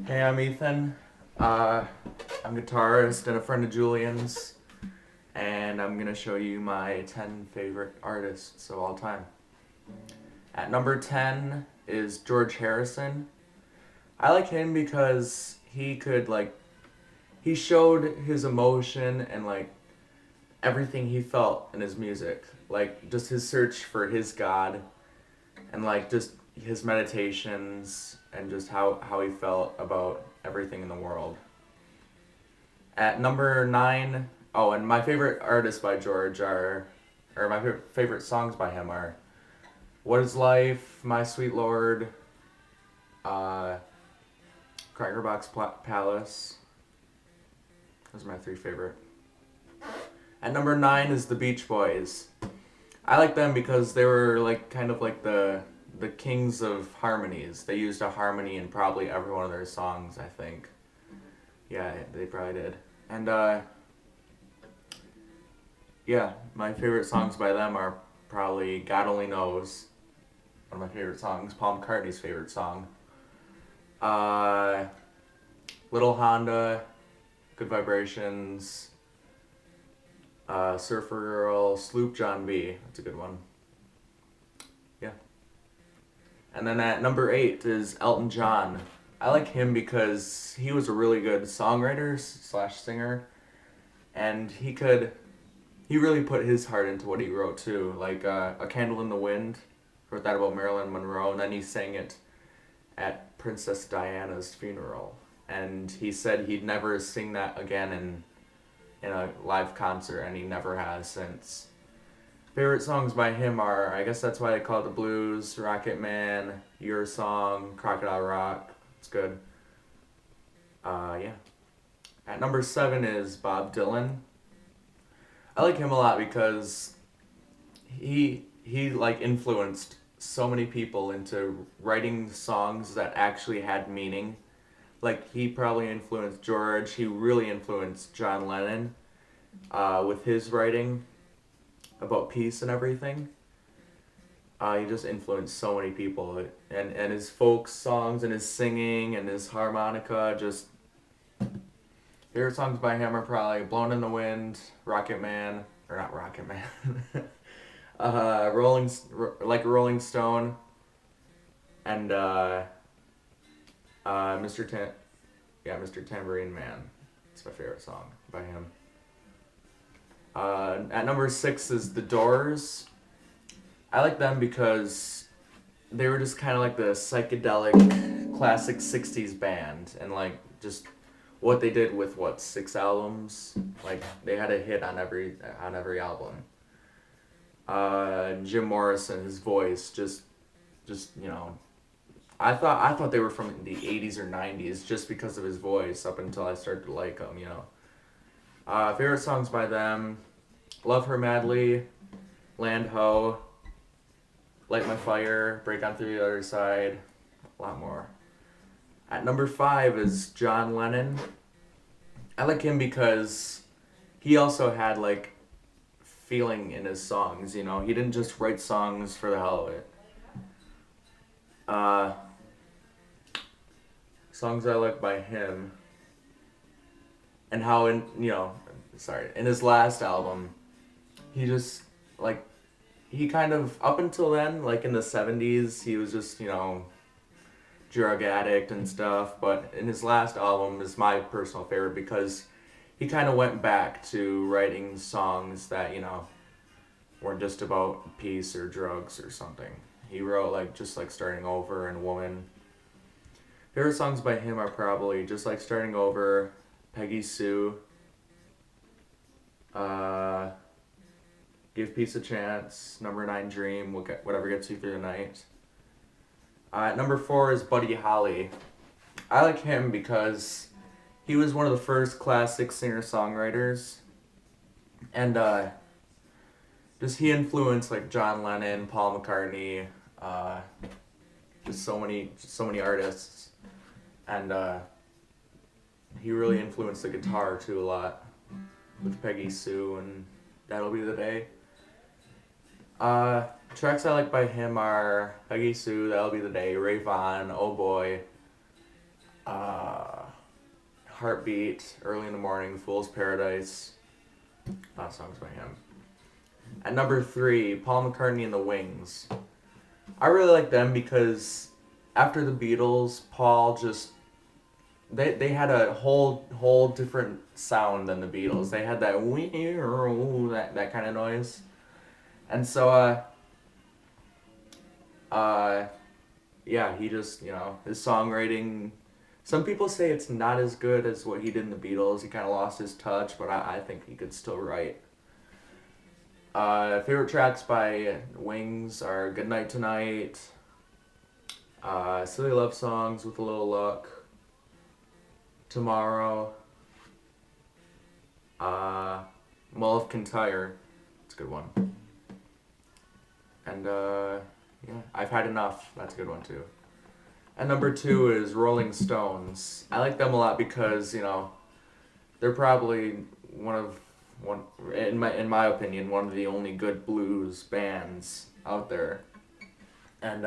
Hey, I'm Ethan. Uh, I'm a guitarist and a friend of Julian's, and I'm gonna show you my 10 favorite artists of all time. At number 10 is George Harrison. I like him because he showed his emotion and everything he felt in his music. Like just his search for his God and just his meditations and just how he felt about everything in the world. At number 9, oh, and my favorite artists by George or my favorite songs by him are What is Life, My Sweet Lord, uh, Palace. Those are my three favorite. At number 9 is the Beach Boys. I like them because they were kind of like the kings of harmonies. They used a harmony in probably every one of their songs, I think. Yeah, they probably did. And yeah, my favorite songs by them are probably God Only Knows, one of my favorite songs, Paul McCartney's favorite song. Uh, Little Honda, Good Vibrations, Surfer Girl, Sloop John B. That's a good one. Yeah. And then at number 8 is Elton John. I like him because he was a really good songwriter slash singer, and he really put his heart into what he wrote too. Like A Candle in the Wind, wrote that about Marilyn Monroe, and then he sang it at Princess Diana's funeral. And he said he'd never sing that again in a live concert, and he never has since. Favorite songs by him are, I guess that's why I call it the blues, Rocket Man, Your Song, Crocodile Rock. It's good. Yeah. At number 7 is Bob Dylan. I like him a lot because he influenced so many people into writing songs that actually had meaning. Like he probably influenced George. He really influenced John Lennon with his writing about peace and everything. He just influenced so many people, and his folk songs and his singing and his harmonica. Just favorite songs by him are probably "Blown in the Wind," "Rocket Man," or not "Rocket Man," Rolling Stone, and Mr. Mr. Tambourine Man. It's my favorite song by him. At number 6 is The Doors. I like them because they were just kind of like the psychedelic classic 60s band, and just what they did with 6 albums. Like they had a hit on every album. Jim Morrison, his voice, just I thought they were from the 80s or 90s just because of his voice up until I started to like them. Favorite songs by them: Love Her Madly, Land Ho, Light My Fire, Break On Through the Other Side, a lot more. At number 5 is John Lennon. I like him because he also had feeling in his songs. He didn't just write songs for the hell of it. Uh, Songs I like by him, and how in his last album, he just he kind of up until then, in the 70s, he was just drug addict and stuff. But in his last album is my personal favorite because he kind of went back to writing songs that weren't just about peace or drugs or something. He wrote just Starting Over and Woman. Favorite songs by him are probably Just Like Starting Over, Peggy Sue, Give Peace a Chance, Number 9 Dream, Whatever Gets You Through the Night. At number 4 is Buddy Holly. I like him because he was one of the first classic singer-songwriters, and just he influenced John Lennon, Paul McCartney, just so many artists, and he really influenced the guitar too a lot with Peggy Sue and That'll Be the Day. Tracks I like by him are Peggy Sue, That'll Be the Day, Ray Vaughan, Oh Boy, Uh, Heartbeat, Early in the Morning, Fool's Paradise. A lot of songs by him. At number 3, Paul McCartney and the Wings. I really like them because after the Beatles, Paul just they had a whole different sound than the Beatles. They had that that kind of noise, and so uh yeah, he just, his songwriting. Some people say it's not as good as what he did in the Beatles. He kind of lost his touch, but I think he could still write. Favorite tracks by Wings are Goodnight Tonight, Silly Love Songs with a Little Luck, Tomorrow, Mull of Kintyre. It's a good one. And, yeah, I've Had Enough. That's a good one, too. And number 2 is Rolling Stones. I like them a lot because, they're probably one in my opinion, one of the only good blues bands out there. And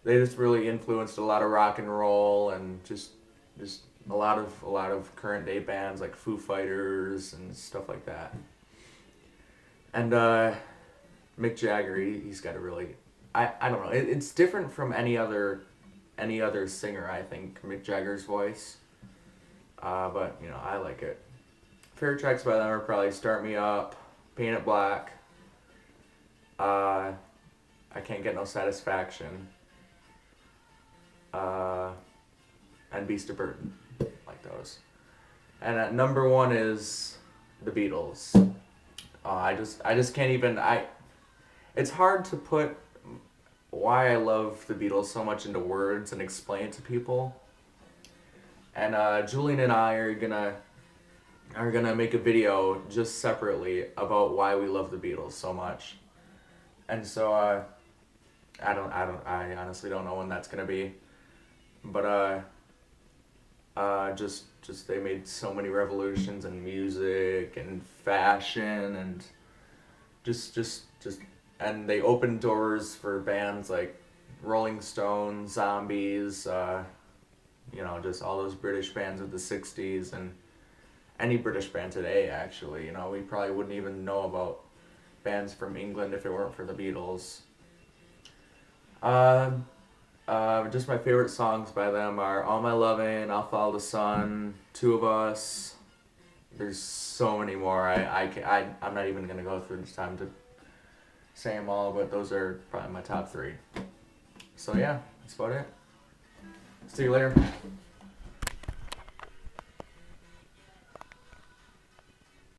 they just really influenced a lot of rock and roll and just a lot of current day bands like Foo Fighters and stuff like that. And Mick Jagger, he's got a really, I don't know, it's different from any other singer, I think, Mick Jagger's voice. But I like it. Favorite tracks by them are probably Start Me Up, Paint It Black, I Can't Get No Satisfaction, and Beast of Burden. Like those. And at number 1 is the Beatles. I just can't even, it's hard to put why I love the Beatles so much into words and explain it to people. And Julian and I are gonna make a video just separately about why we love the Beatles so much. And so I honestly don't know when that's gonna be. But just they made so many revolutions in music and fashion and just and they opened doors for bands like Rolling Stones, Zombies, just all those British bands of the 60s and any British band today, actually. We probably wouldn't even know about bands from England if it weren't for the Beatles. Just my favorite songs by them are All My Lovin', I'll Follow the Sun, Two of Us. There's so many more. I'm not even going to go through this time to say them all, but those are probably my top 3. So yeah, that's about it. See you later.